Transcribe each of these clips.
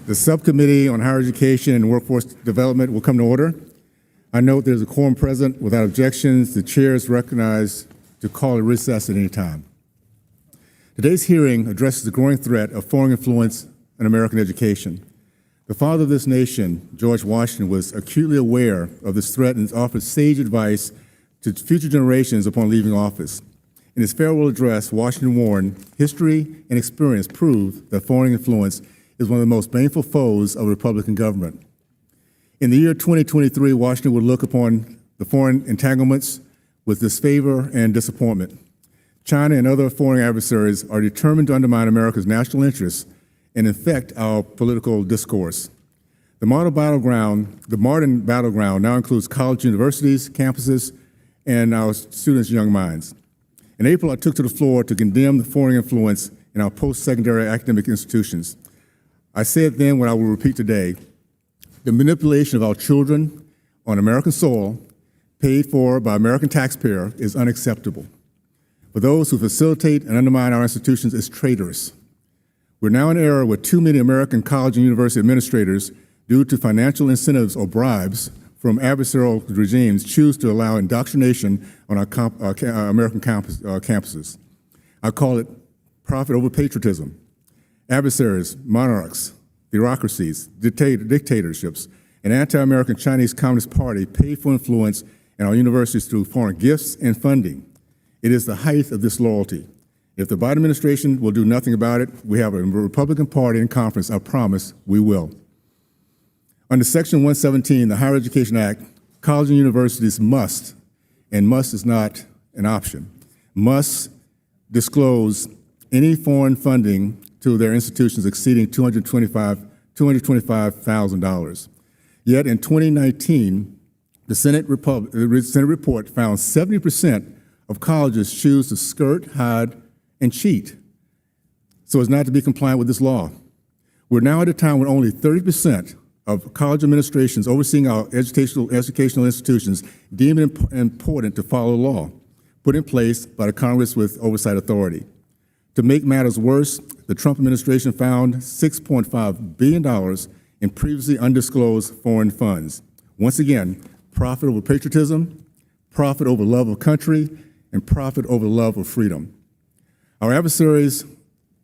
The Subcommittee on Higher Education and Workforce Development will come to order. I note there's a quorum present. Without objections, the chair is recognized to call a recess at any time. Today's hearing addresses the growing threat of foreign influence in American education. The father of this nation, George Washington, was acutely aware of this threat and offered sage advice to future generations upon leaving office. In his farewell address, Washington warned, "History and experience prove that foreign influence is one of the most baneful foes of a Republican government." In the year 2023, Washington would look upon the foreign entanglements with disfavor and disappointment. China and other foreign adversaries are determined to undermine America's national interests and infect our political discourse. The modern battleground now includes college universities, campuses, and our students' young minds. In April, I took to the floor to condemn the foreign influence in our post-secondary academic institutions. I said then what I will repeat today: the manipulation of our children on American soil, paid for by American taxpayer, is unacceptable. For those who facilitate and undermine our institutions is traitorous. We're now in an era where too many American college and university administrators, due to financial incentives or bribes from adversarial regimes, choose to allow indoctrination on our American campuses. I call it profit over patriotism. Adversaries, monarchs, theocracies, dictatorships, and anti-American Chinese Communist Party pay for influence in our universities through foreign gifts and funding. It is the height of disloyalty. If the Biden administration will do nothing about it, we have a Republican Party in conference. I promise we will. Under Section 117, the Higher Education Act, colleges and universities must, and must is not an option, must disclose any foreign funding to their institutions exceeding $225,000. Yet in 2019, the Senate report found 70% of colleges choose to skirt, hide, and cheat so as not to be compliant with this law. We're now at a time when only 30% of college administrations overseeing our educational institutions deem it important to follow the law put in place by the Congress with oversight authority. To make matters worse, the Trump administration found $6.5 billion in previously undisclosed foreign funds. Once again, profit over patriotism, profit over love of country, and profit over love of freedom. Our adversaries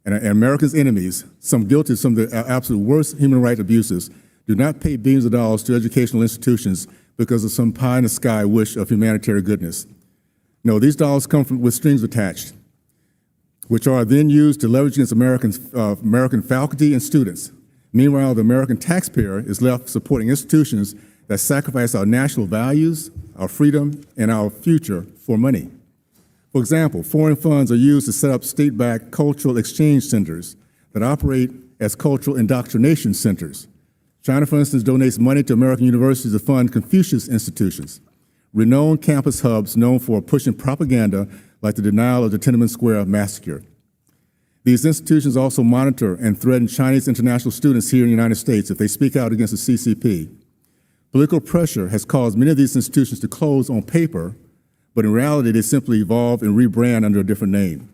and America's enemies, some guilty of some of the absolute worst human rights abuses, do not pay billions of dollars to educational institutions because of some pie-in-the-sky wish of humanitarian goodness. No, these dollars come with strings attached, which are then used to leverage against American faculty and students. Meanwhile, the American taxpayer is left supporting institutions that sacrifice our national values, our freedom, and our future for money. For example, foreign funds are used to set up state-backed cultural exchange centers that operate as cultural indoctrination centers. China, for instance, donates money to American universities to fund Confucius institutions, renowned campus hubs known for pushing propaganda like the denial of the Tiananmen Square massacre. These institutions also monitor and threaten Chinese international students here in the United States if they speak out against the CCP. Political pressure has caused many of these institutions to close on paper, but in reality, they simply evolve and rebrand under a different name.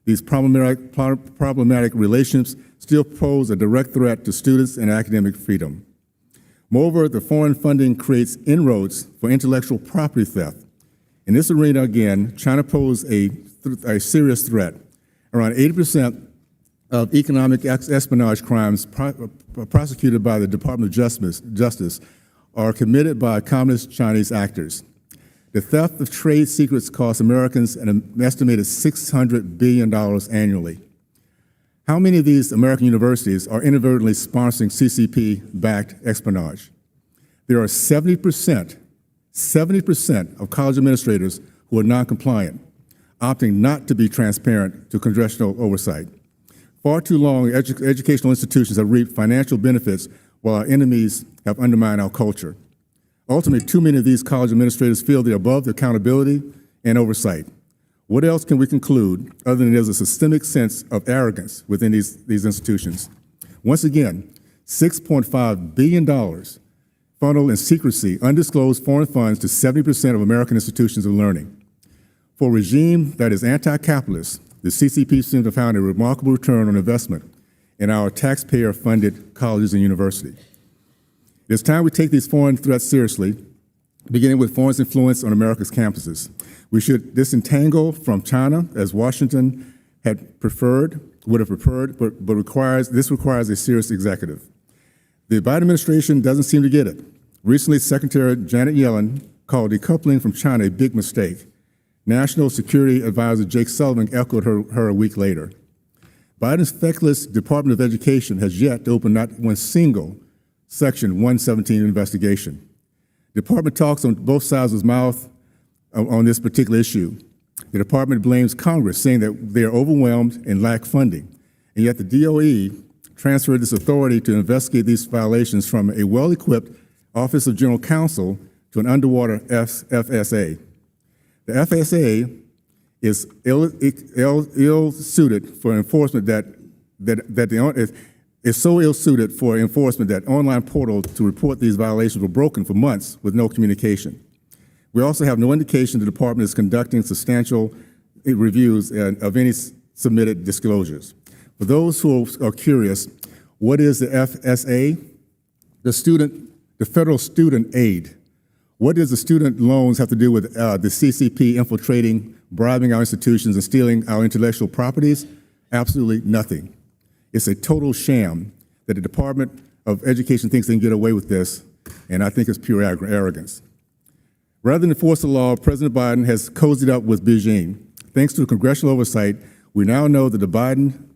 These problematic relations still pose a direct threat to students and academic freedom. Moreover, the foreign funding creates inroads for intellectual property theft. In this arena, again, China poses a serious threat. Around 80% of economic espionage crimes prosecuted by the Department of Justice are committed by communist Chinese actors. The theft of trade secrets costs Americans an estimated $600 billion annually. How many of these American universities are inadvertently sponsoring CCP-backed espionage? There are 70% of college administrators who are non-compliant, opting not to be transparent to congressional oversight. Far too long, educational institutions have reaped financial benefits while our enemies have undermined our culture. Ultimately, too many of these college administrators feel they're above the accountability and oversight. What else can we conclude other than there's a systemic sense of arrogance within these institutions? Once again, $6.5 billion funneled in secrecy, undisclosed foreign funds to 70% of American institutions of learning. For a regime that is anti-capitalist, the CCP seems to have found a remarkable return on investment in our taxpayer-funded colleges and universities. It's time we take these foreign threats seriously, beginning with foreign influence on America's campuses. We should disentangle from China, as Washington would have preferred, but this requires a serious executive. The Biden administration doesn't seem to get it. Recently, Secretary Janet Yellen called decoupling from China a big mistake. National Security Advisor Jake Sullivan echoed her a week later. Biden's feckless Department of Education has yet to open not one single Section 117 investigation. The department talks on both sides of its mouth on this particular issue. The department blames Congress, saying that they are overwhelmed and lack funding. And yet the DOE transferred this authority to investigate these violations from a well-equipped Office of General Counsel to an underwater FSA. The FSA is ill-suited for enforcement is so ill-suited for enforcement that online portal to report these violations were broken for months with no communication. We also have no indication the department is conducting substantial reviews of any submitted disclosures. For those who are curious, what is the FSA? The federal student aid. What does the student loans have to do with the CCP infiltrating, bribing our institutions, and stealing our intellectual properties? Absolutely nothing. It's a total sham that the Department of Education thinks they can get away with this, and I think it's pure arrogance. Rather than enforce the law, President Biden has cozied up with Beijing. Thanks to congressional oversight, we now know that the Penn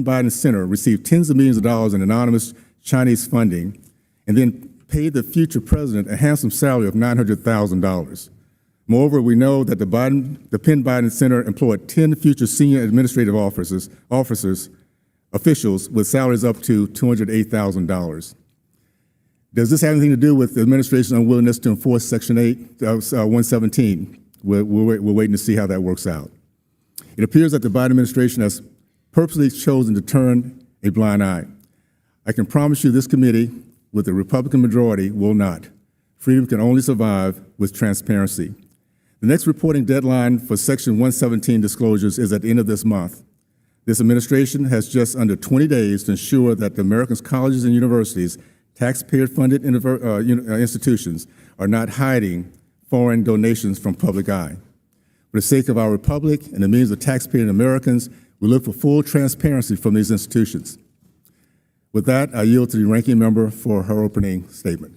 Biden Center received tens of millions of dollars in anonymous Chinese funding and then paid the future president a handsome salary of $900,000. Moreover, we know that the Penn Biden Center employed 10 future senior administrative officials with salaries up to $208,000. Does this have anything to do with the administration's unwillingness to enforce Section 117? We're waiting to see how that works out. It appears that the Biden administration has purposely chosen to turn a blind eye. I can promise you this committee, with the Republican majority, will not. Freedom can only survive with transparency. The next reporting deadline for Section 117 disclosures is at the end of this month. This administration has just under 20 days to ensure that the America's colleges and universities, taxpayer-funded institutions, are not hiding foreign donations from public eye. For the sake of our republic and the millions of taxpaying Americans, we look for full transparency from these institutions. With that, I yield to the ranking member for her opening statement.